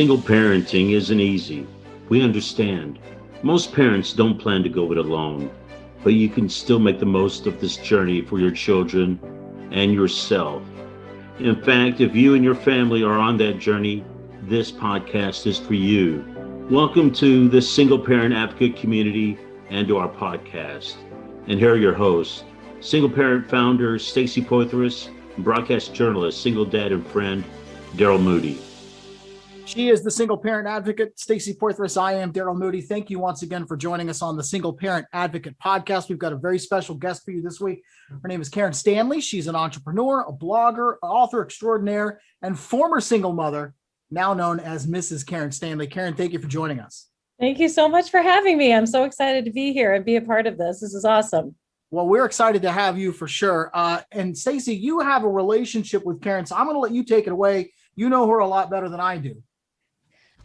Single parenting isn't easy. We understand. Most parents don't plan to go it alone, but you can still make the most of this journey for your children and yourself. In fact, if you and your family are on that journey, this podcast is for you. Welcome to the Single Parent Advocate community and to our podcast. And here are your hosts, single parent founder Stacy Poitras, and broadcast journalist, single dad and friend, Daryl Moody. She is the Single Parent Advocate, Stacy Poitras. I am Daryl Moody. Thank you once again for joining us on the Single Parent Advocate podcast. We've got a very special guest for you this week. Her name is Karen Stanley. She's an entrepreneur, a blogger, author extraordinaire, and former single mother, now known as Mrs. Karen Stanley. Karen, thank you for joining us. Thank you so much for having me. I'm so excited to be here and be a part of this. This is awesome. Well, we're excited to have you for sure. And Stacy, you have a relationship with Karen, so I'm going to let you take it away. You know her a lot better than I do.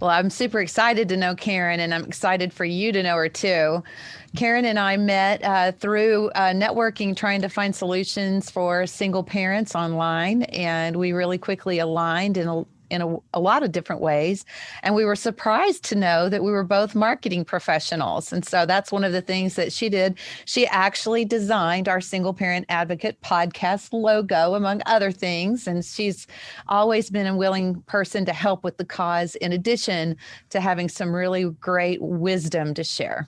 Well, I'm super excited to know Karen, and I'm excited for you to know her too. Karen and I met through networking, trying to find solutions for single parents online, and we really quickly aligned in a lot of different ways. And we were surprised to know that we were both marketing professionals. And so that's one of the things that she did. She actually designed our Single Parent Advocate podcast logo, among other things. And she's always been a willing person to help with the cause, in addition to having some really great wisdom to share.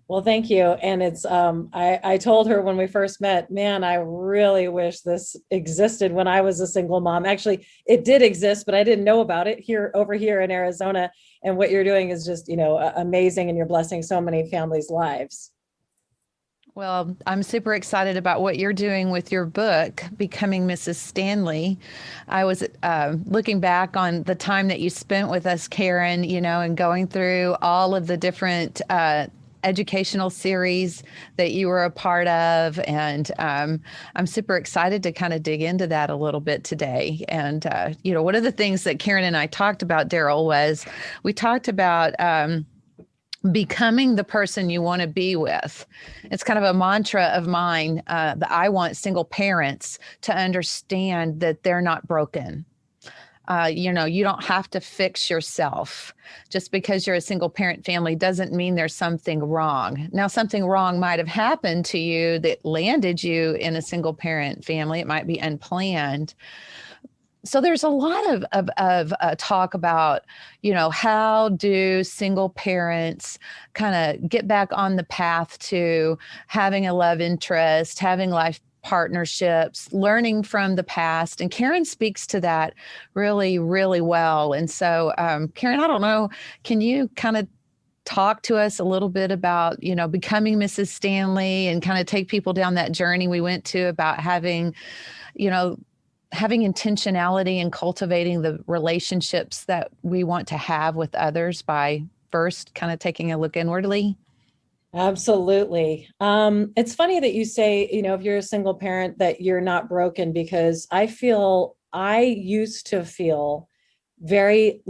Well, thank you. And it's, I told her when we first met, man, I really wish this existed when I was a single mom. Actually, it did exist, but I didn't know about it over here in Arizona. And what you're doing is just, amazing. And you're blessing so many families' lives. Well, I'm super excited about what you're doing with your book, Becoming Mrs. Stanley. I was looking back on the time that you spent with us, Karen, and going through all of the different educational series that you were a part of. And I'm super excited to kind of dig into that a little bit today. And, one of the things that Karen and I talked about, Daryl, was we talked about becoming the person you want to be with. It's kind of a mantra of mine that I want single parents to understand that they're not broken. You don't have to fix yourself. Just because you're a single parent family doesn't mean there's something wrong. Now, something wrong might have happened to you that landed you in a single parent family. It might be unplanned. So there's a lot of talk about, how do single parents kind of get back on the path to having a love interest, having life partnerships, learning from the past. And Karen speaks to that really, really well. And so, Karen, I don't know, can you kind of talk to us a little bit about, becoming Mrs. Stanley and kind of take people down that journey we went to about having intentionality and cultivating the relationships that we want to have with others by first kind of taking a look inwardly? Absolutely. It's funny that you say, if you're a single parent that you're not broken, because I used to feel very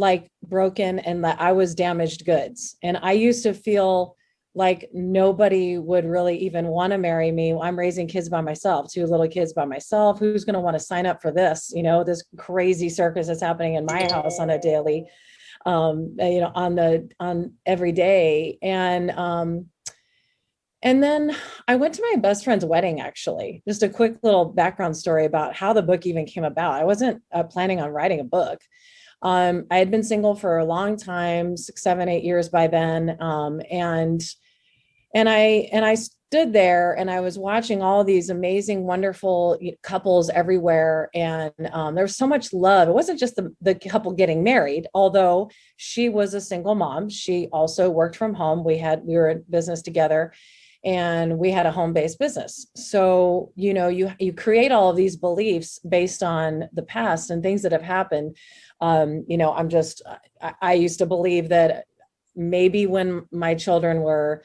broken and that I was damaged goods. And I used to feel like nobody would really even want to marry me. I'm raising kids by myself, 2 little kids by myself. Who's going to want to sign up for this? This crazy circus that's happening in my house on a daily, on every day. And then I went to my best friend's wedding, actually. Just a quick little background story about how the book even came about. I wasn't planning on writing a book. I had been single for a long time, 6, 7, 8 years by then. And I stood there and I was watching all these amazing, wonderful couples everywhere. And there was so much love. It wasn't just the couple getting married, although she was a single mom. She also worked from home. We were in business together. And we had a home-based business. So, you create all of these beliefs based on the past and things that have happened. I used to believe that maybe when my children were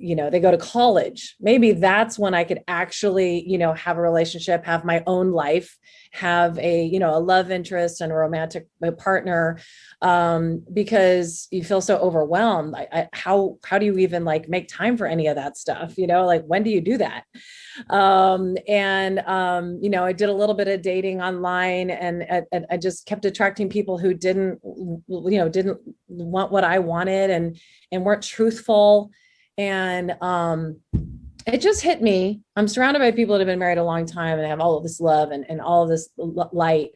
they go to college. Maybe that's when I could actually, have a relationship, have my own life, have a love interest and a romantic partner, because you feel so overwhelmed. How do you even like make time for any of that stuff? Like, when do you do that? I did a little bit of dating online, and I just kept attracting people who didn't want what I wanted, and weren't truthful. And it just hit me. I'm surrounded by people that have been married a long time and have all of this love and all of this light.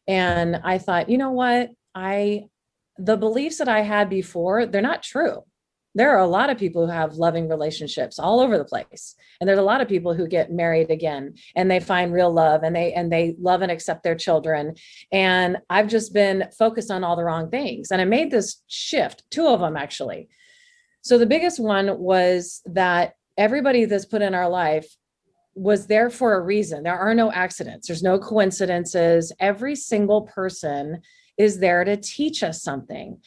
And I thought, you know what? The beliefs that I had before, they're not true. There are a lot of people who have loving relationships all over the place. And there's a lot of people who get married again and they find real love, and they love and accept their children. And I've just been focused on all the wrong things. And I made this shift, 2 of them actually. So the biggest one was that everybody that's put in our life was there for a reason. There are no accidents. There's no coincidences. Every single person is there to teach us something.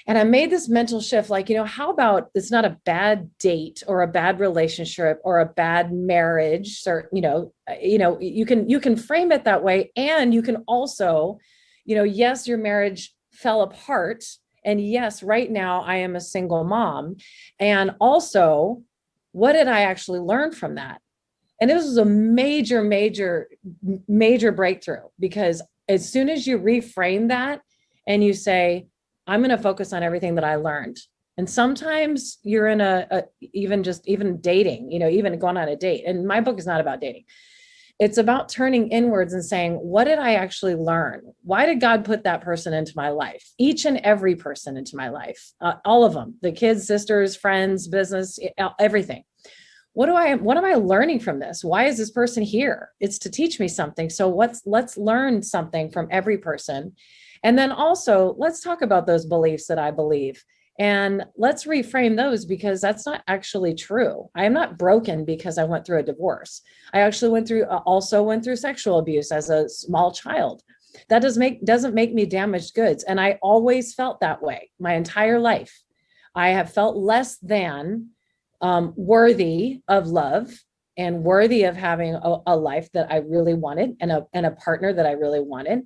And I made this mental shift, like, how about it's not a bad date or a bad relationship or a bad marriage, or, you can frame it that way. And you can also, yes, your marriage fell apart. And yes, right now I am a single mom. And also, what did I actually learn from that? And this was a major, major, major breakthrough, because as soon as you reframe that and you say, I'm going to focus on everything that I learned. And sometimes you're in even dating, even going on a date. And my book is not about dating. It's about turning inwards and saying, what did I actually learn? Why did God put that person into my life? Each and every person into my life, all of them, the kids, sisters, friends, business, everything. What am I learning from this? Why is this person here? It's to teach me something. So let's learn something from every person. And then also let's talk about those beliefs that I believe. And let's reframe those, because that's not actually true. I am not broken because I went through a divorce. I actually also went through sexual abuse as a small child. That doesn't make me damaged goods. And I always felt that way my entire life. I have felt less than worthy of love and worthy of having a life that I really wanted, and a partner that I really wanted,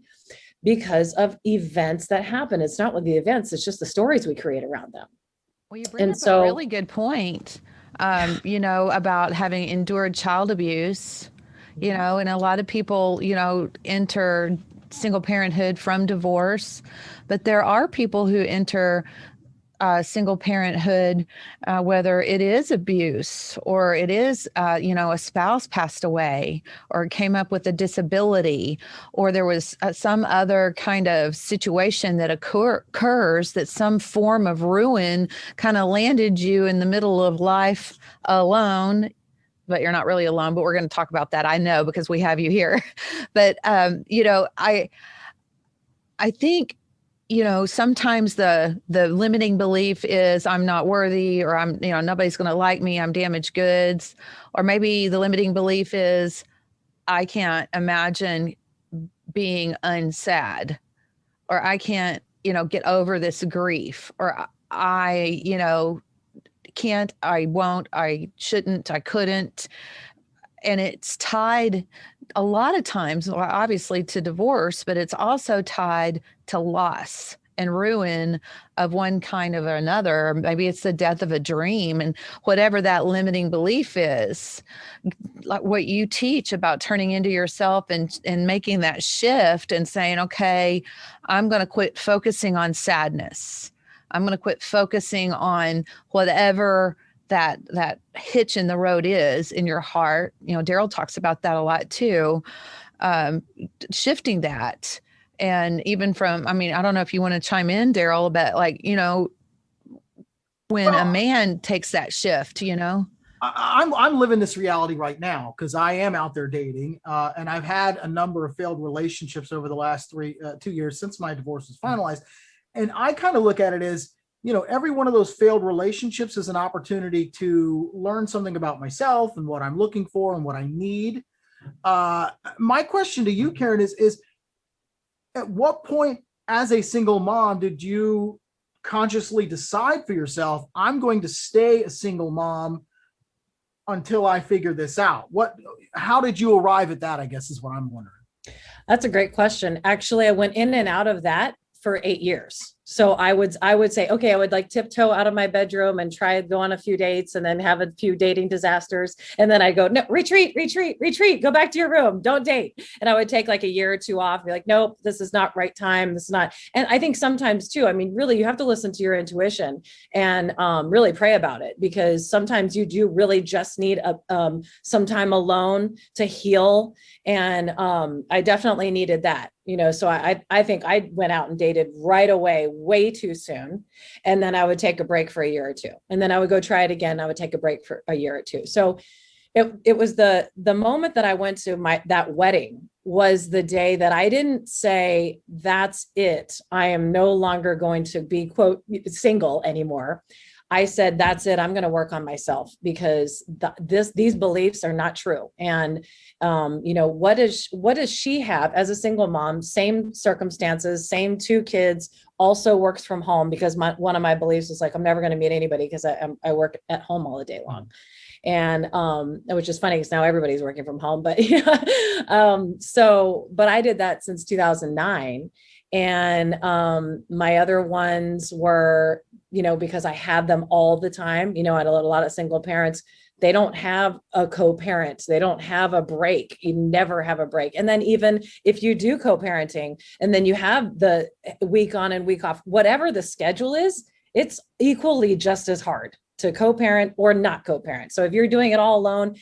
because of events that happen. It's not with the events, it's just the stories we create around them. Well, you bring up a really good point, about having endured child abuse, and a lot of people, enter single parenthood from divorce, but there are people who enter single parenthood, whether it is abuse or it is, a spouse passed away or came up with a disability, or there was some other kind of situation that occurs, that some form of ruin kind of landed you in the middle of life alone. But you're not really alone, but we're going to talk about that. I know, because we have you here. But, I think, sometimes the limiting belief is I'm not worthy, or I'm, nobody's going to like me. I'm damaged goods. Or maybe the limiting belief is I can't imagine being unsad, or I can't, get over this grief, or I, can't, I won't, I shouldn't, I couldn't. And it's tied a lot of times, obviously, to divorce, but it's also tied to loss and ruin of one kind or another. Or maybe it's the death of a dream, and whatever that limiting belief is, like what you teach about turning into yourself and making that shift and saying, okay, I'm going to quit focusing on sadness. I'm going to quit focusing on whatever that hitch in the road is in your heart. Daryl talks about that a lot too, shifting that. And even from, I don't know if you want to chime in, Daryl, about when a man takes that shift, I'm living this reality right now, because I am out there dating, and I've had a number of failed relationships over the last 2 years since my divorce was finalized. And I kind of look at it as, every one of those failed relationships is an opportunity to learn something about myself and what I'm looking for and what I need. My question to you, Karen, is at what point as a single mom did you consciously decide for yourself, I'm going to stay a single mom until I figure this out? How did you arrive at that, I guess, is what I'm wondering. That's a great question. Actually, I went in and out of that for 8 years. So I would say, okay, I would like tiptoe out of my bedroom and try to go on a few dates and then have a few dating disasters. And then I go, no, retreat, go back to your room. Don't date. And I would take like a year or two off, be like, nope, this is not right time. This is not. And I think sometimes too, I mean, really, you have to listen to your intuition and really pray about it, because sometimes you do really just need some time alone to heal. And I definitely needed that. So I think I went out and dated right away, way too soon. And then I would take a break for a year or two. And then I would go try it again. I would take a break for a year or two. So it was the moment that I went to that wedding was the day that I didn't say, that's it. I am no longer going to be, quote, single anymore. I said, that's it. I'm going to work on myself, because these beliefs are not true. And, what does she have as a single mom? Same circumstances, same 2 kids, also works from home, because one of my beliefs is like, I'm never going to meet anybody because I work at home all the day long. And, which is funny because now everybody's working from home, but, but I did that since 2009. And, my other ones were, because I had them all the time, I had a lot of single parents. They don't have a co-parent. They don't have a break. You never have a break. And then even if you do co-parenting and then you have the week on and week off, whatever the schedule is, it's equally just as hard to co-parent or not co-parent. So if you're doing it all alone,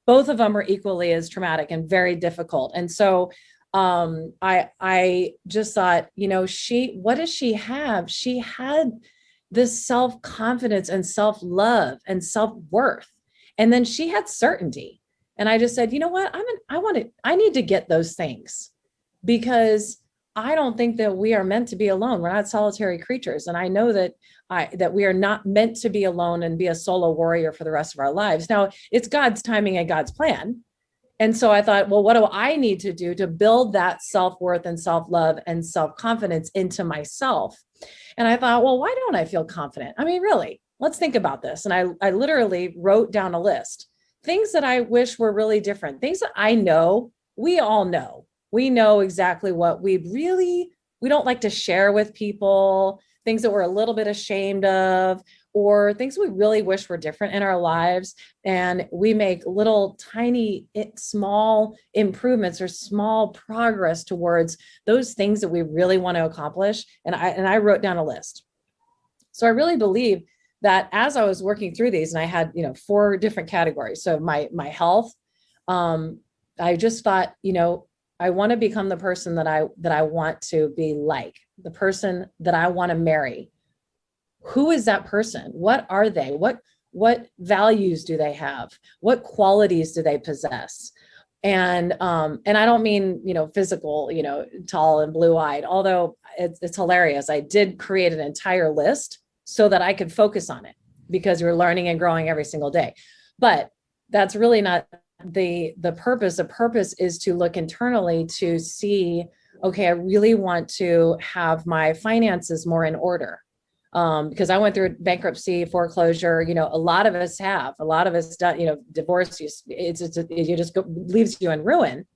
both of them are equally as traumatic and very difficult. And so I just thought, what does she have? She had this self-confidence and self-love and self-worth. And then she had certainty. And I just said, you know what? I need to get those things, because I don't think that we are meant to be alone. We're not solitary creatures. And I know that we are not meant to be alone and be a solo warrior for the rest of our lives. Now, it's God's timing and God's plan. And so I thought, well, what do I need to do to build that self-worth and self-love and self-confidence into myself? And I thought, well, why don't I feel confident? I mean, really, let's think about this. And I literally wrote down a list, things that I wish were really different, things that I know, we all know. We know exactly what we don't like to share with people, things that we're a little bit ashamed of, or things we really wish were different in our lives. And we make little tiny, small improvements or small progress towards those things that we really want to accomplish. And I wrote down a list. So I really believe that as I was working through these, and I had, 4 different categories. So my health, I just thought, I want to become the person that I want to be like, the person that I want to marry. Who is that person? What are they? What values do they have? What qualities do they possess? And I don't mean, physical, tall and blue-eyed, although it's hilarious. I did create an entire list so that I could focus on it, because you're learning and growing every single day. But that's really not the purpose. The purpose is to look internally to see, okay, I really want to have my finances more in order. Because I went through bankruptcy, foreclosure, a lot of us done, divorce, leaves you in ruin.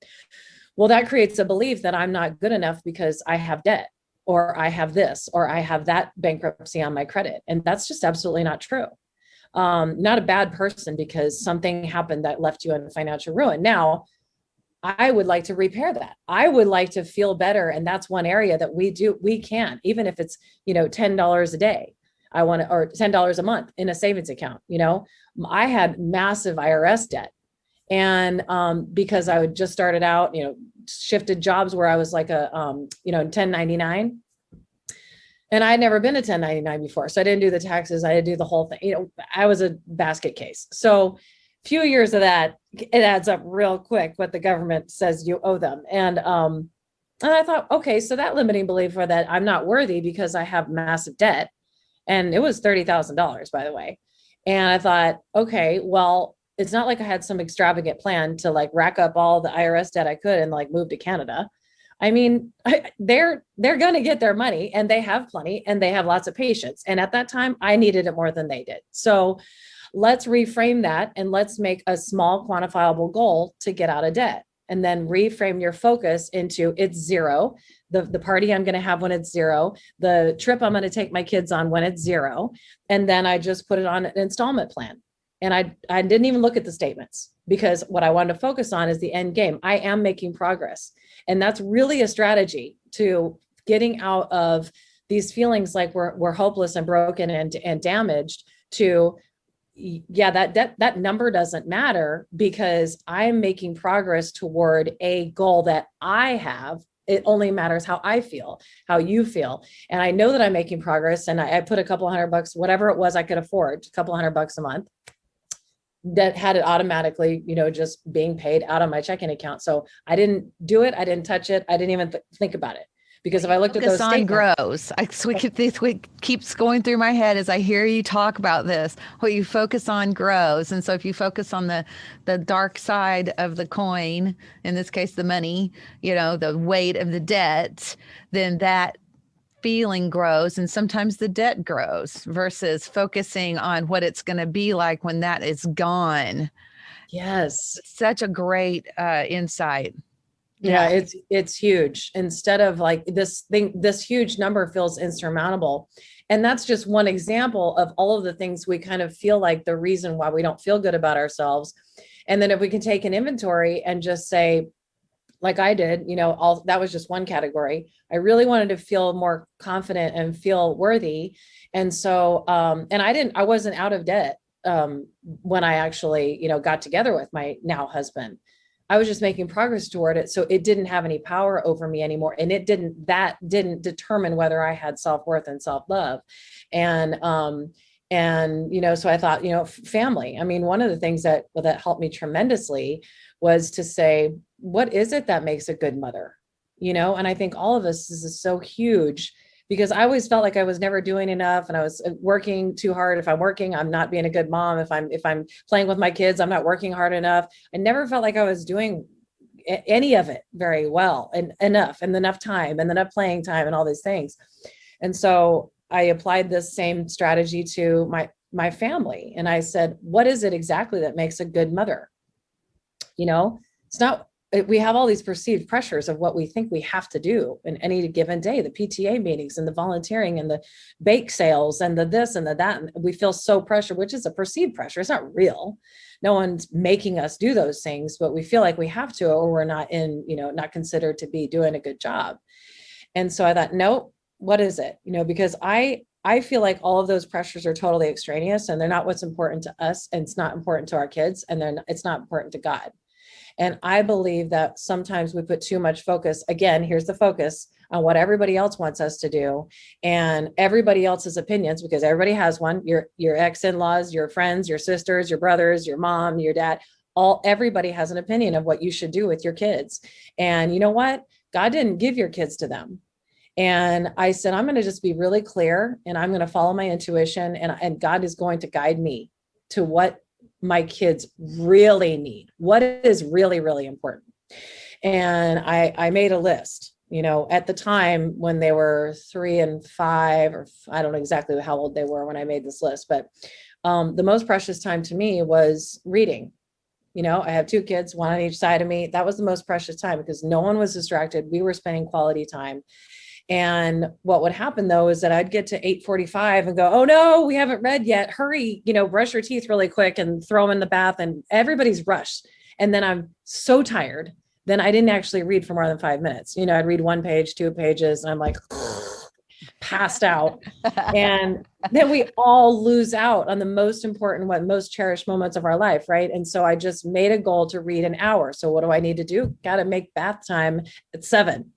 Well, that creates a belief that I'm not good enough because I have debt, or I have this, or I have that bankruptcy on my credit. And that's just absolutely not true. Not a bad person because something happened that left you in financial ruin. Now, I would like to repair that. I would like to feel better. And that's one area that we can, even if it's, $10 a day, or $10 a month in a savings account. I had massive IRS debt. And because I would just started out, shifted jobs where I was like a, 1099. And I had never been a 1099 before. So I didn't do the taxes. I didn't do the whole thing. I was a basket case. So few years of that, it adds up real quick what the government says you owe them. And I thought, okay, so that limiting belief for that I'm not worthy because I have massive debt. And it was $30,000, by the way. And I thought, okay, well, it's not like I had some extravagant plan to like rack up all the IRS debt I could and like move to Canada. I mean, they're going to get their money, and they have plenty, and they have lots of patience. And at that time, I needed it more than they did. So let's reframe that, and let's make a small quantifiable goal to get out of debt. And then reframe your focus into it's zero. The party I'm going to have when it's zero, the trip I'm going to take my kids on when it's zero. And then I just put it on an installment plan. And I didn't even look at the statements, because what I wanted to focus on is the end game. I am making progress. And that's really a strategy to getting out of these feelings like we're hopeless and broken and damaged to, yeah, that number doesn't matter, because I'm making progress toward a goal that I have. It only matters how I feel, how you feel. And I know that I'm making progress. And I put a couple $100, whatever it was I could afford, a couple $100 a month, that had it automatically, just being paid out of my checking account. So I didn't do it. I didn't touch it. I didn't even think about it. Because if I looked at those statements, what keeps going through my head as I hear you talk about this, what you focus on grows. And so if you focus on the dark side of the coin, in this case, the money, the weight of the debt, then that feeling grows, and sometimes the debt grows, versus focusing on what it's going to be like when that is gone. Yes. Such a great insight. Yeah, it's huge. Instead of like this huge number feels insurmountable. And that's just one example of all of the things we kind of feel like the reason why we don't feel good about ourselves. And then if we can take an inventory and just say, like I did, that was just one category. I really wanted to feel more confident and feel worthy. And so, and I wasn't out of debt when I actually, got together with my now husband. I was just making progress toward it. So it didn't have any power over me anymore. And that didn't determine whether I had self-worth and self-love. And so I thought, family. I mean, one of the things that helped me tremendously was to say, what is it that makes a good mother? And I think all of us, this is so huge, because I always felt like I was never doing enough, and I was working too hard. If I'm working, I'm not being a good mom. If I'm playing with my kids, I'm not working hard enough. I never felt like I was doing any of it very well and enough time and enough playing time and all these things. And so I applied this same strategy to my family. And I said, what is it exactly that makes a good mother? It's not, we have all these perceived pressures of what we think we have to do in any given day, the PTA meetings and the volunteering and the bake sales and the this and the that. And we feel so pressured, which is a perceived pressure. It's not real. No one's making us do those things, but we feel like we have to, or we're not not considered to be doing a good job. And so I thought, no, what is it? Because I feel like all of those pressures are totally extraneous, and they're not what's important to us, and it's not important to our kids, and it's not important to God. And I believe that sometimes we put too much focus. Again, here's the focus on what everybody else wants us to do, and everybody else's opinions, because everybody has one. Your ex-in-laws, your friends, your sisters, your brothers, your mom, your dad, everybody has an opinion of what you should do with your kids. And you know what? God didn't give your kids to them. And I said, I'm going to just be really clear, and I'm going to follow my intuition, and God is going to guide me to what my kids really need, what is really, really important. And I made a list, at the time when they were 3 and 5, or I don't know exactly how old they were when I made this list, but the most precious time to me was reading. I have 2 kids, one on each side of me. That was the most precious time, because no one was distracted. We were spending quality time. And what would happen though, is that I'd get to 8:45 and go, oh no, we haven't read yet. Hurry, brush your teeth really quick and throw them in the bath, and everybody's rushed. And then I'm so tired. Then I didn't actually read for more than 5 minutes. I'd read 1 page, 2 pages, and I'm like passed out. And then we all lose out on the most important, most cherished moments of our life. Right. And so I just made a goal to read an hour. So what do I need to do? Got to make bath time at 7.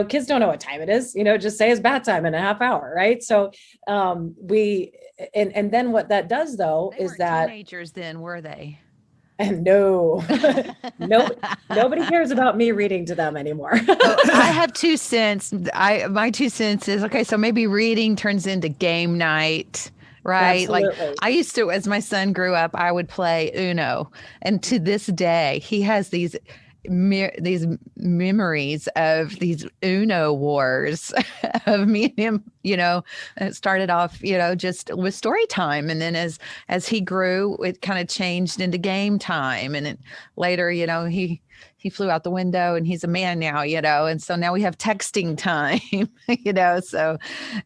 Kids don't know what time it is, just say it's bath time in a half hour. Right. So and then what that does though, is that teenagers then, were they? And no, nobody cares about me reading to them anymore. I have 2 cents. My 2 cents is, okay, so maybe reading turns into game night. Right. Absolutely. Like I used to, as my son grew up, I would play Uno. And to this day, he has these these memories of these Uno wars of me and him. It started off, just with story time, and then as he grew, it kind of changed into game time, and then later, he flew out the window and he's a man now, and so now we have texting time, so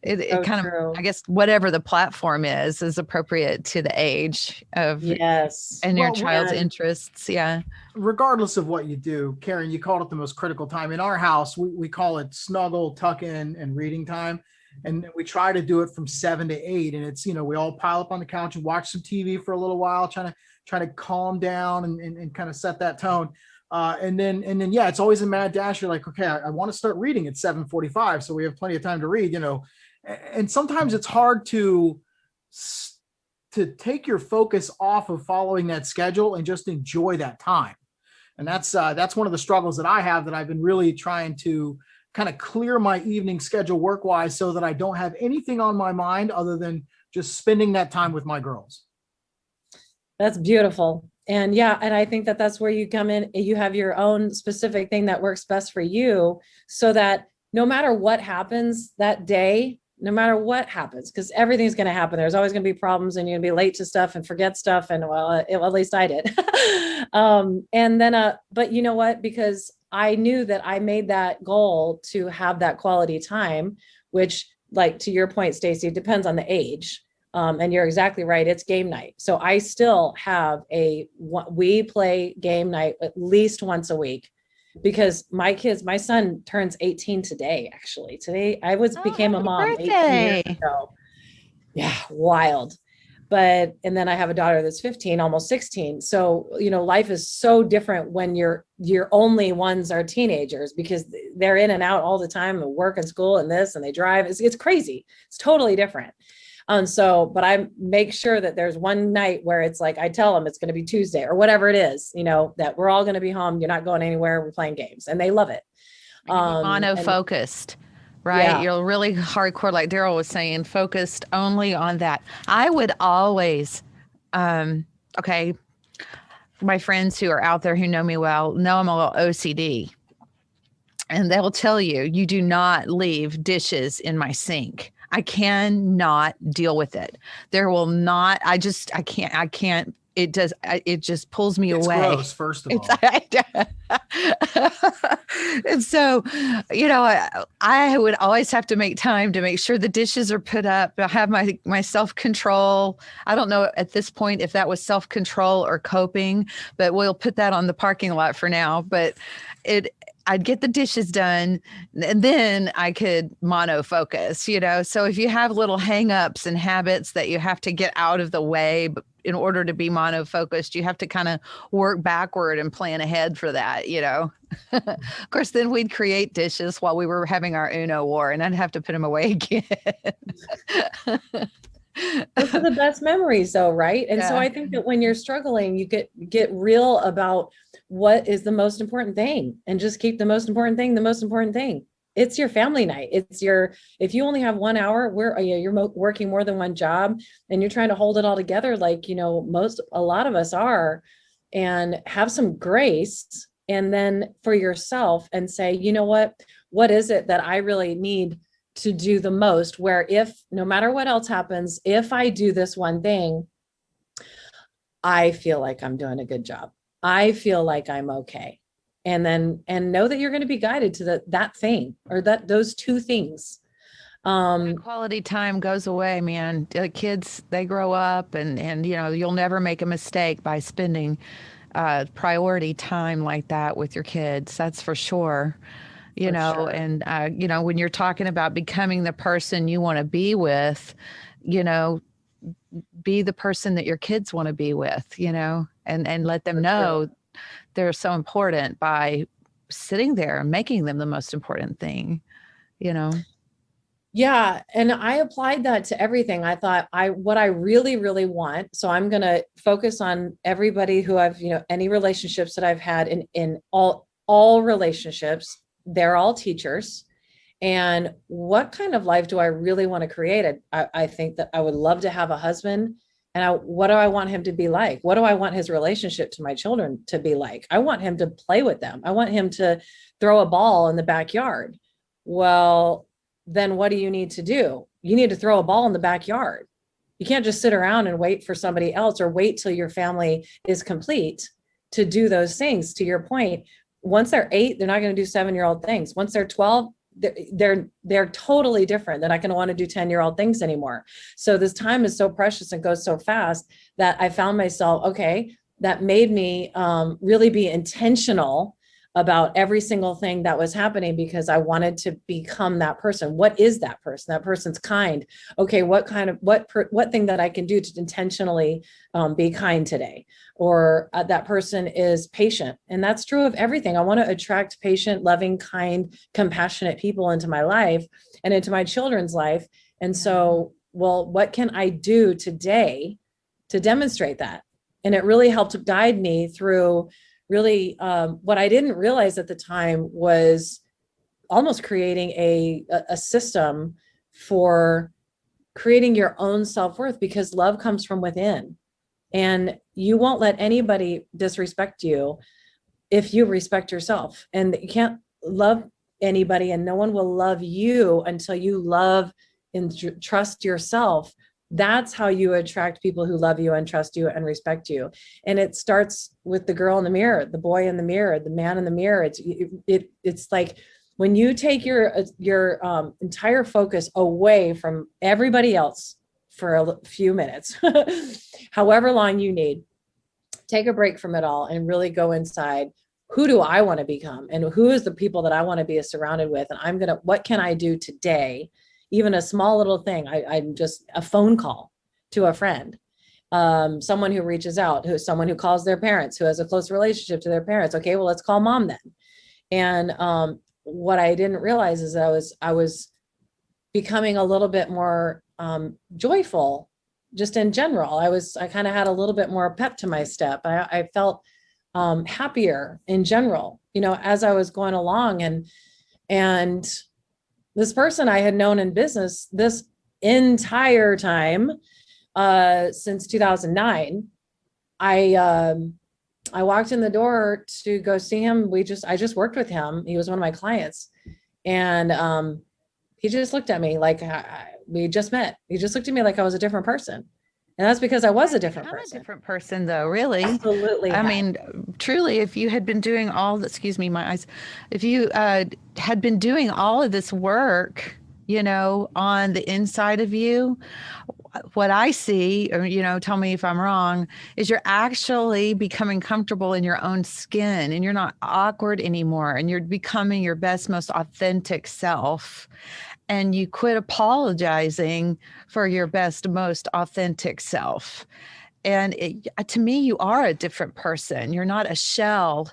it kind of, I guess, whatever the platform is appropriate to the age of and your child's interests. Yeah. Regardless of what you do, Karen, you called it the most critical time. In our house, we call it snuggle, tuck in, and reading time. And we try to do it from 7 to 8. And it's, we all pile up on the couch and watch some TV for a little while, trying to calm down and kind of set that tone. And then, yeah, it's always a mad dash. You're like, okay, I want to start reading at 7:45. So we have plenty of time to read, and sometimes it's hard to take your focus off of following that schedule and just enjoy that time. And that's one of the struggles that I have, that I've been really trying to kind of clear my evening schedule work-wise, so that I don't have anything on my mind other than just spending that time with my girls. That's beautiful. And yeah, and I think that that's where you come in. You have your own specific thing that works best for you, so that no matter what happens that day, no matter what happens, because everything's going to happen. There's always going to be problems, and you're going to be late to stuff and forget stuff. And at least I did. And then, but you know what? Because I knew that I made that goal to have that quality time, which, like, to your point, Stacey, it depends on the age. And you're exactly right. It's game night. So I still have we play game night at least once a week, because my son turns 18 today. Actually, today became a mom 18 years ago. Yeah. Wild. And then I have a daughter that's 15, almost 16. So, life is so different when your only ones are teenagers, because they're in and out all the time, and work and school and this, and they drive. It's crazy. It's totally different. But I make sure that there's one night where it's like, I tell them it's going to be Tuesday or whatever it is, that we're all going to be home. You're not going anywhere. We're playing games, and they love it. Mono-focused, right? Yeah. You're really hardcore, like Daryl was saying, focused only on that. I would always, my friends who are out there who know me well know I'm a little OCD. And they'll tell you, you do not leave dishes in my sink. I cannot deal with it. There will not, I can't, it just pulls me away. It's gross, first of all. And so, I would always have to make time to make sure the dishes are put up. I have my self-control. I don't know at this point if that was self-control or coping, but we'll put that on the parking lot for now. But I'd get the dishes done, and then I could monofocus, So if you have little hangups and habits that you have to get out of the way in order to be monofocused, you have to kind of work backward and plan ahead for that, Of course, then we'd create dishes while we were having our Uno war, and I'd have to put them away again. Those are the best memories, though, right? And so I think that when you're struggling, you get real about what is the most important thing, and just keep the most important thing the most important thing. It's your family night. If you only have 1 hour, you're working more than one job, and you're trying to hold it all together, like, a lot of us are, and have some grace, and then for yourself, and say, what is it that I really need to do the most, where if no matter what else happens, if I do this one thing, I feel like I'm doing a good job. I feel like I'm okay. And know that you're going to be guided to that thing, or those two things. Quality time goes away, man. The kids, they grow up, and you'll never make a mistake by spending priority time like that with your kids. That's for sure. Sure. And, when you're talking about becoming the person you want to be with, be the person that your kids want to be with, and let them know they're so important by sitting there and making them the most important thing, Yeah. And I applied that to everything. I thought what I really, really want. So I'm going to focus on everybody who I've, any relationships that I've had in all relationships. They're all teachers. And what kind of life do I really want to create? I think that I would love to have a husband And what do I want him to be like? What do I want his relationship to my children to be like? I want him to play with them. I want him to throw a ball in the backyard. Well, then what do you need to do? You need to throw a ball in the backyard. You can't just sit around and wait for somebody else or wait till your family is complete to do those things. To your point, once they're 8, they're not going to do 7-year-old things. Once they're 12, they're totally different. They're not going to want to do 10-year-old things anymore. So this time is so precious and goes so fast that I found myself, okay, that made me really be intentional about every single thing that was happening, because I wanted to become that person. What is that person? That person's kind. Okay, what thing that I can do to intentionally be kind today? Or that person is patient. And that's true of everything. I want to attract patient, loving, kind, compassionate people into my life and into my children's life. And so, well, what can I do today to demonstrate that? And it really helped to guide me through really what I didn't realize at the time was almost creating a system for creating your own self-worth, because love comes from within. And you won't let anybody disrespect you if you respect yourself. And you can't love anybody, and no one will love you until you love and trust yourself. That's how you attract people who love you and trust you and respect you. And it starts with the girl in the mirror, the boy in the mirror, the man in the mirror. It's like when you take your entire focus away from everybody else for a few minutes, however long you need, take a break from it all and really go inside. Who do I want to become? And who is the people that I want to be surrounded with? And what can I do today? Even a small little thing. I'm just a phone call to a friend, someone who reaches out, someone who calls their parents, who has a close relationship to their parents. Okay, well, let's call mom then. And what I didn't realize is I was becoming a little bit more joyful, just in general. I kind of had a little bit more pep to my step. I felt happier in general, as I was going along. And this person I had known in business this entire time, since 2009, I walked in the door to go see him. I just worked with him. He was one of my clients, and he just looked at me like we just met. He just looked at me like I was a different person. And that's because I was a different person. A different person, though, really. Absolutely. I mean, truly, if you had been doing excuse me, my eyes, if you had been doing all of this work, on the inside of you, what I see, or, tell me if I'm wrong, is you're actually becoming comfortable in your own skin, and you're not awkward anymore, and you're becoming your best, most authentic self. And you quit apologizing for your best, most authentic self. And to me, you are a different person. You're not a shell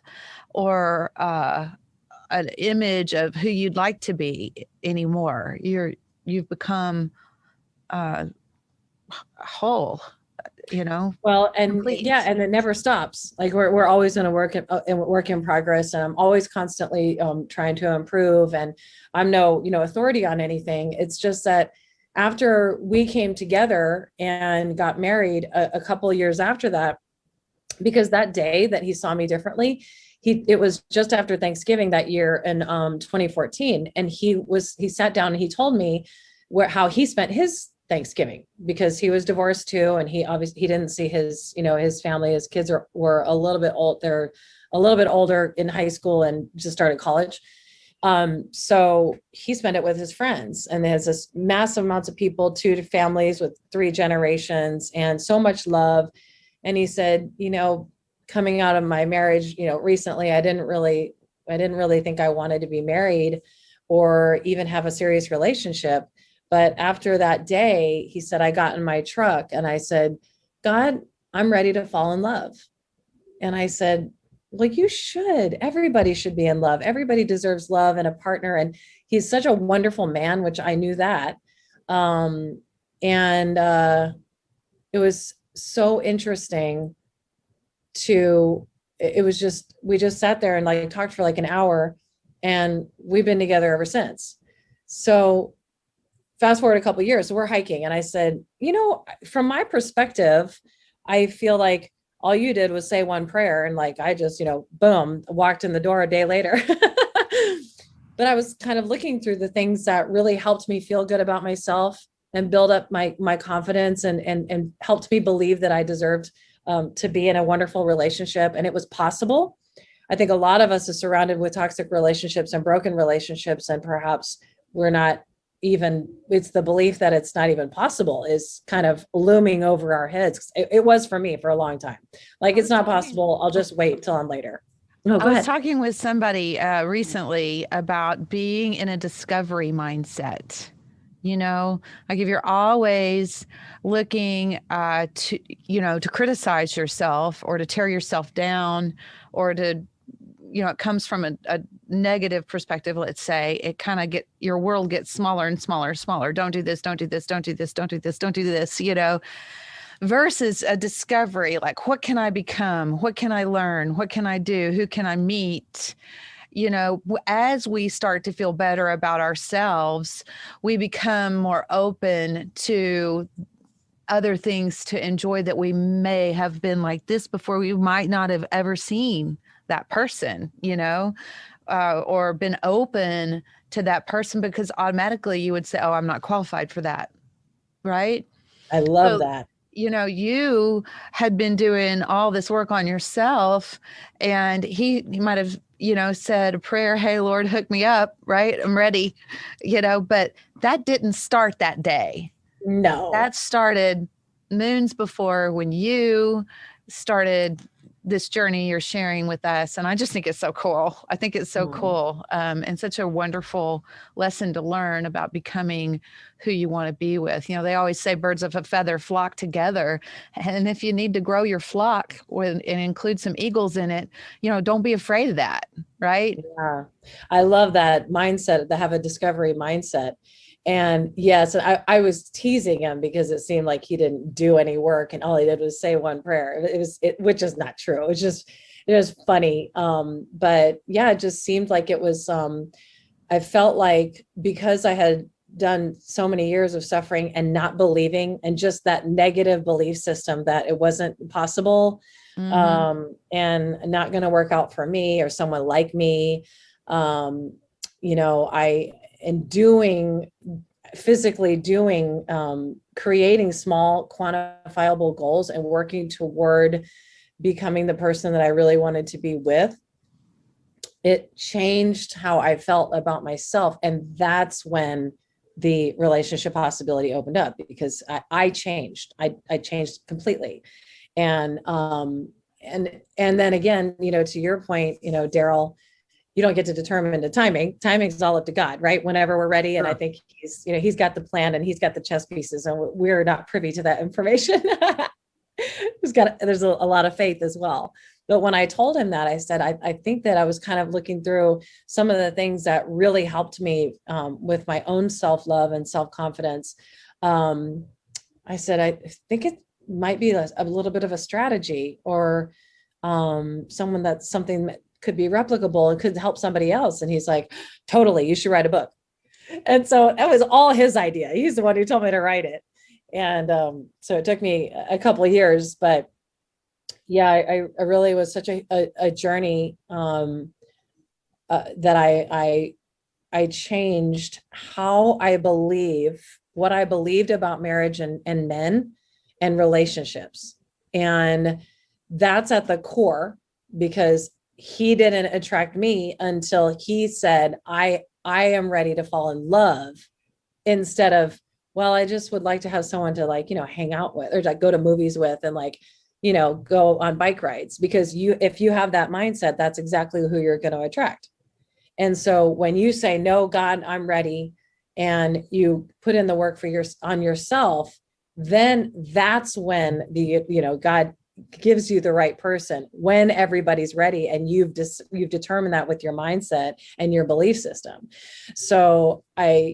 or an image of who you'd like to be anymore. You've become whole, Well, and complete. yeah, and it never stops. Like we're always going to work in progress, and I'm always constantly trying to improve. And I'm no authority on anything. It's just that after we came together and got married a couple of years after that, because that day that he saw me differently, it was just after Thanksgiving that year in 2014, and he sat down and he told me how he spent his Thanksgiving, because he was divorced too, and he didn't see his family. His kids were a little bit old. They're a little bit older in high school and just started college. So he spent it with his friends, and there's this massive amounts of people, 2 families with 3 generations, and so much love. And he said, coming out of my marriage, recently, I didn't really think I wanted to be married or even have a serious relationship. But after that day, he said, I got in my truck and I said, God, I'm ready to fall in love. And I said, well, you should. Everybody should be in love. Everybody deserves love and a partner. And he's such a wonderful man, which I knew that. It was so interesting we just sat there and talked for an hour, and we've been together ever since. So fast forward a couple of years, so we're hiking, and I said, from my perspective, I feel like all you did was say one prayer, and like I just, boom, walked in the door a day later. But I was kind of looking through the things that really helped me feel good about myself and build up my confidence, and helped me believe that I deserved to be in a wonderful relationship, and it was possible. I think a lot of us are surrounded with toxic relationships and broken relationships, and perhaps we're not even, it's the belief that it's not even possible is kind of looming over our heads. It was for me for a long time. Like, it's not possible. I'll just wait till I'm later. No, go I was ahead. talking with somebody recently about being in a discovery mindset. Like if you're always looking to criticize yourself or to tear yourself down, or to, it comes from a negative perspective, let's say, it kind of your world gets smaller and smaller and smaller. Don't do this, don't do this, don't do this, don't do this, don't do this, versus a discovery, like, what can I become? What can I learn? What can I do? Who can I meet? As we start to feel better about ourselves, we become more open to other things to enjoy that we may have been like this before. We might not have ever seen that person, or been open to that person, because automatically you would say, oh, I'm not qualified for that. Right? I love that. You had been doing all this work on yourself, and he might have, said a prayer, hey, Lord, hook me up, right? I'm ready, but that didn't start that day. No. That started moons before, when you started this journey you're sharing with us. And I just think it's so cool. I think it's so cool, and such a wonderful lesson to learn about becoming who you want to be with. They always say birds of a feather flock together. And if you need to grow your flock and include some eagles in it, don't be afraid of that. Right? Yeah. I love that mindset, to have a discovery mindset. And yes, I was teasing him because it seemed like he didn't do any work, and all he did was say one prayer. Which is not true. It was funny. But yeah, it just seemed like it was, I felt like, because I had done so many years of suffering and not believing, and just that negative belief system that it wasn't possible, and not going to work out for me or someone like me. Physically doing, creating small quantifiable goals and working toward becoming the person that I really wanted to be with, it changed how I felt about myself. And that's when the relationship possibility opened up, because I changed. I changed completely. And then again, to your point, Daryl, you don't get to determine the timing. Timing's all up to God, right? Whenever we're ready. And I think he's got the plan, and he's got the chess pieces, and we're not privy to that information. There's a lot of faith as well. But when I told him that, I said, I think that I was kind of looking through some of the things that really helped me with my own self-love and self-confidence. I said, I think it might be a little bit of a strategy, or something that could be replicable and could help somebody else. And he's like, totally, you should write a book. And so that was all his idea. He's the one who told me to write it. And so it took me a couple of years, but yeah, I really was such a journey that I changed how I believe, what I believed about marriage and men and relationships. And that's at the core, because he didn't attract me until he said, I am ready to fall in love, instead of, well, I just would like to have someone to hang out with, or go to movies with, and go on bike rides. Because if you have that mindset, that's exactly who you're going to attract. And so when you say, no, God, I'm ready, and you put in the work on yourself, then that's when God gives you the right person, when everybody's ready, and you've determined that with your mindset and your belief system. So I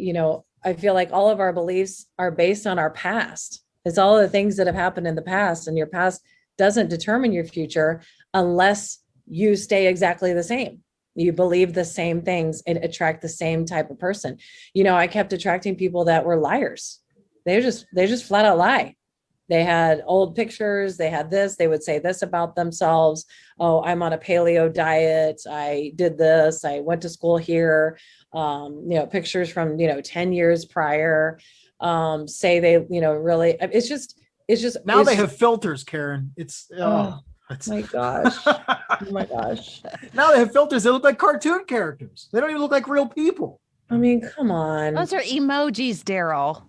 feel like all of our beliefs are based on our past. It's all the things that have happened in the past, and your past doesn't determine your future unless you stay exactly the same. You believe the same things and attract the same type of person. I kept attracting people that were liars. They just flat out lie. They had old pictures. They had this. They would say this about themselves. Oh, I'm on a paleo diet. I did this. I went to school here. Pictures from 10 years prior. Say they really. It's just now they have filters, Karen. Oh my gosh. Oh my gosh. Now they have filters. They look like cartoon characters. They don't even look like real people. I mean, come on. Those are emojis, Daryl.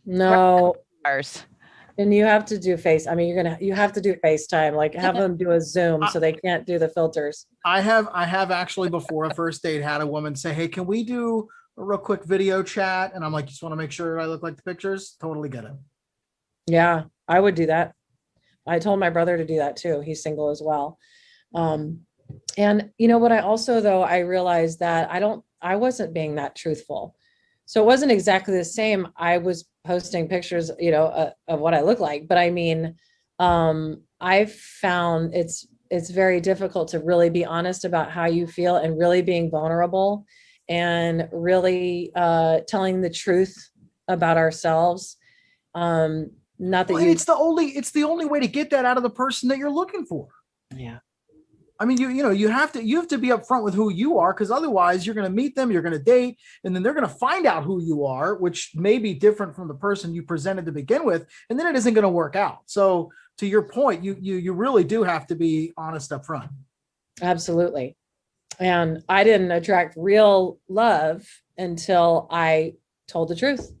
No. And you have to do you have to do FaceTime, like have them do a Zoom so they can't do the filters. I have actually before a first date had a woman say, hey, can we do a real quick video chat? And I'm like, just want to make sure I look like the pictures. Totally get it. Yeah, I would do that. I told my brother to do that too. He's single as well. And you know what, I realized that I wasn't being that truthful. So it wasn't exactly the same. I was posting pictures, of what I look like, but I mean, I found it's very difficult to really be honest about how you feel and really being vulnerable and really telling the truth about ourselves. Not that it's the only way to get that out of the person that you're looking for. Yeah. I mean, you have to be upfront with who you are, because otherwise you're going to meet them, you're going to date, and then they're going to find out who you are, which may be different from the person you presented to begin with, and then it isn't going to work out. So to your point, you really do have to be honest up front. Absolutely. And I didn't attract real love until I told the truth.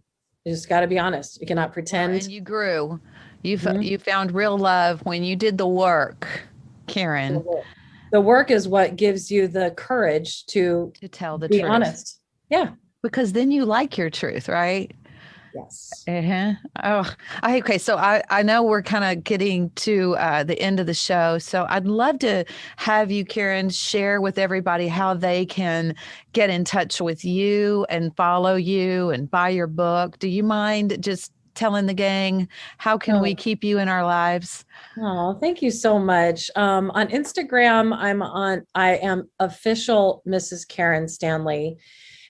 You just got to be honest. You cannot pretend. And you grew. You found real love when you did the work, Karen. The work is what gives you the courage to tell the be truth. Honest. Yeah. Because then you like your truth, right? Yes. Okay. So I know we're kind of getting to the end of the show. So I'd love to have you, Karen, share with everybody how they can get in touch with you and follow you and buy your book. Do you mind just telling the gang, how can we keep you in our lives? Oh, thank you so much. On Instagram, I am official Mrs. Karen Stanley.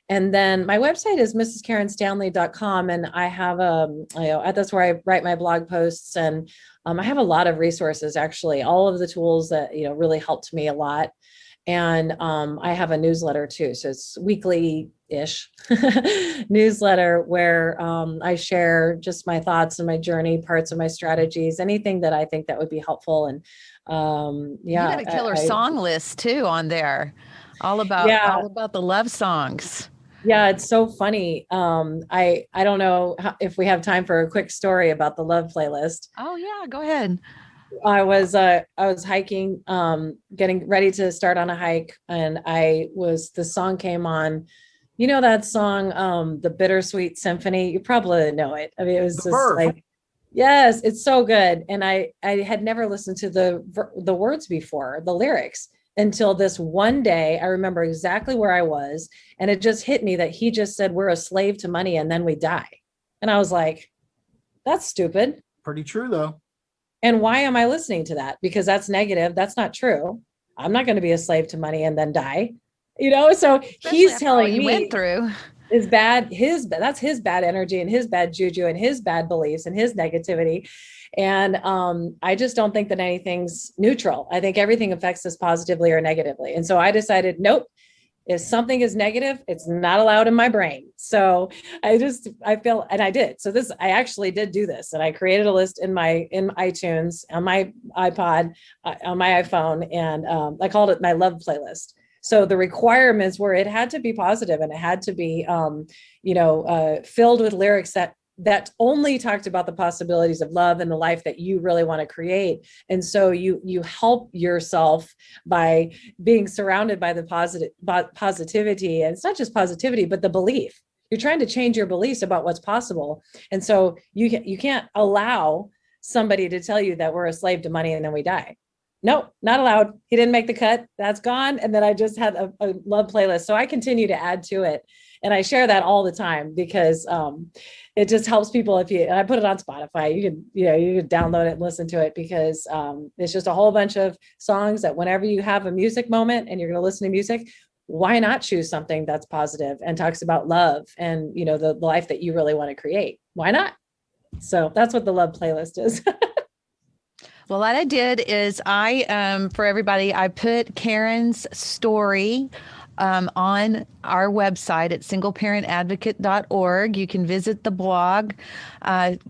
And then my website is mrskarenstanley.com. And I have, that's where I write my blog posts. And I have a lot of resources, actually, all of the tools that, really helped me a lot. And I have a newsletter too. So it's weekly-ish newsletter where I share just my thoughts and my journey, parts of my strategies, anything that I think that would be helpful. And you got a killer song list too on there, all about the love songs. Yeah, it's so funny. I don't know if we have time for a quick story about the love playlist. Oh yeah, go ahead. I was hiking, getting ready to start on a hike, and the song came on. You know that song, The Bittersweet Symphony? You probably know it. I mean, it was just like, yes, it's so good. And I had never listened to the words before, the lyrics, until this one day. I remember exactly where I was, and it just hit me that he just said, we're a slave to money and then we die. And I was like, that's stupid. Pretty true though. And why am I listening to that? Because that's negative. That's not true. I'm not going to be a slave to money and then die. So he's telling me went through is bad. That's his bad energy and his bad juju and his bad beliefs and his negativity. And I just don't think that anything's neutral. I think everything affects us positively or negatively. And so I decided, nope, if something is negative, it's not allowed in my brain. So I feel, and I did. So I actually did do this, and I created a list in iTunes, on my iPod, on my iPhone, and I called it my love playlist. So the requirements were it had to be positive, and it had to be, filled with lyrics that only talked about the possibilities of love and the life that you really want to create. And so you help yourself by being surrounded by the positivity. And it's not just positivity, but the belief. You're trying to change your beliefs about what's possible. And so you can't allow somebody to tell you that we're a slave to money and then we die. Nope, not allowed. He didn't make the cut. That's gone. And then I just had a love playlist. So I continue to add to it. And I share that all the time because it just helps people and I put it on Spotify. You can download it and listen to it because it's just a whole bunch of songs that whenever you have a music moment and you're going to listen to music, why not choose something that's positive and talks about love and, the life that you really want to create? Why not? So that's what the love playlist is. Well, what I did is for everybody, I put Karen's story on our website at singleparentadvocate.org. You can visit the blog.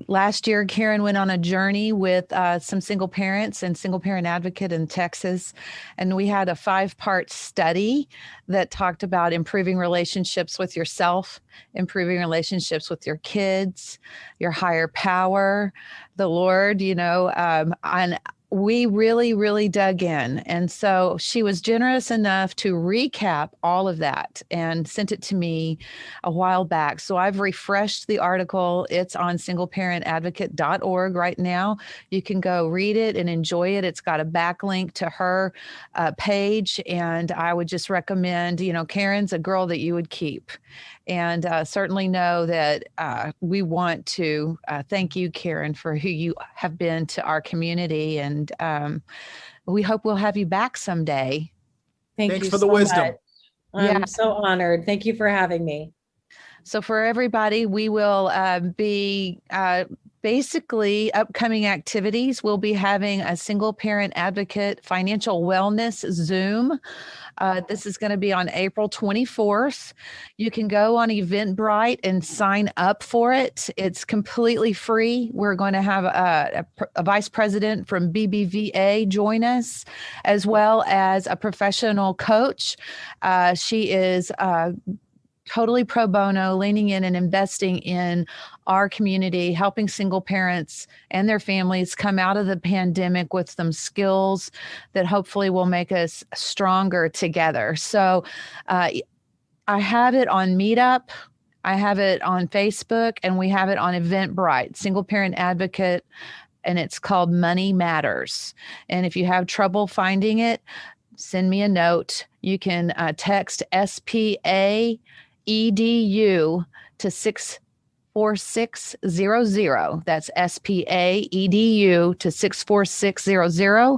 Last year, Karen went on a journey with some single parents and Single Parent Advocate in Texas. And we had a 5-part study that talked about improving relationships with yourself, improving relationships with your kids, your higher power, the Lord, and we really, really dug in. And so she was generous enough to recap all of that and sent it to me a while back. So I've refreshed the article. It's on singleparentadvocate.org right now. You can go read it and enjoy it. It's got a backlink to her page. And I would just recommend, Karen's a girl that you would keep. And certainly know that we want to thank you, Karen, for who you have been to our community. And we hope we'll have you back someday. Thanks for the wisdom. I'm so honored. Thank you for having me. So for everybody, we will be basically upcoming activities. We'll be having a Single Parent Advocate Financial Wellness Zoom. This is going to be on April 24th. You can go on Eventbrite and sign up for it. It's completely free. We're going to have a vice president from BBVA join us, as well as a professional coach. She is totally pro bono, leaning in and investing in our community, helping single parents and their families come out of the pandemic with some skills that hopefully will make us stronger together. So I have it on Meetup, I have it on Facebook, and we have it on Eventbrite, Single Parent Advocate, and it's called Money Matters. And if you have trouble finding it, send me a note. You can text SPA EDU to 64600. That's SPA EDU to 64600.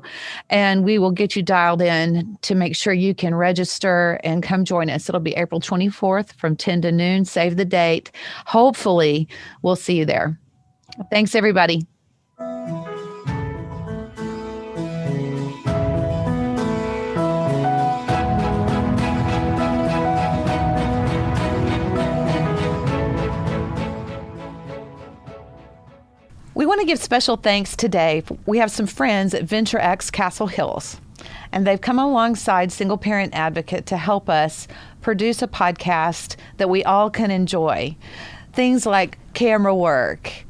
And we will get you dialed in to make sure you can register and come join us. It'll be April 24th from 10 to noon. Save the date. Hopefully we'll see you there. Thanks, everybody. We want to give special thanks today. We have some friends at Venture X Castle Hills, and they've come alongside Single Parent Advocate to help us produce a podcast that we all can enjoy. Things like camera work,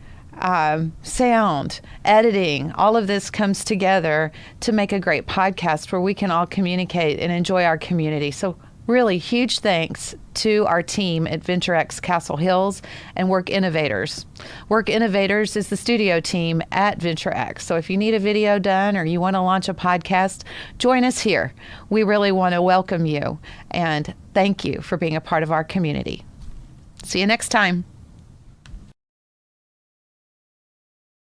sound, editing, all of this comes together to make a great podcast where we can all communicate and enjoy our community. So really huge thanks to our team at Venture X Castle Hills and Work Innovators. Work Innovators is the studio team at Venture X. So if you need a video done or you want to launch a podcast, join us here. We really want to welcome you and thank you for being a part of our community. See you next time.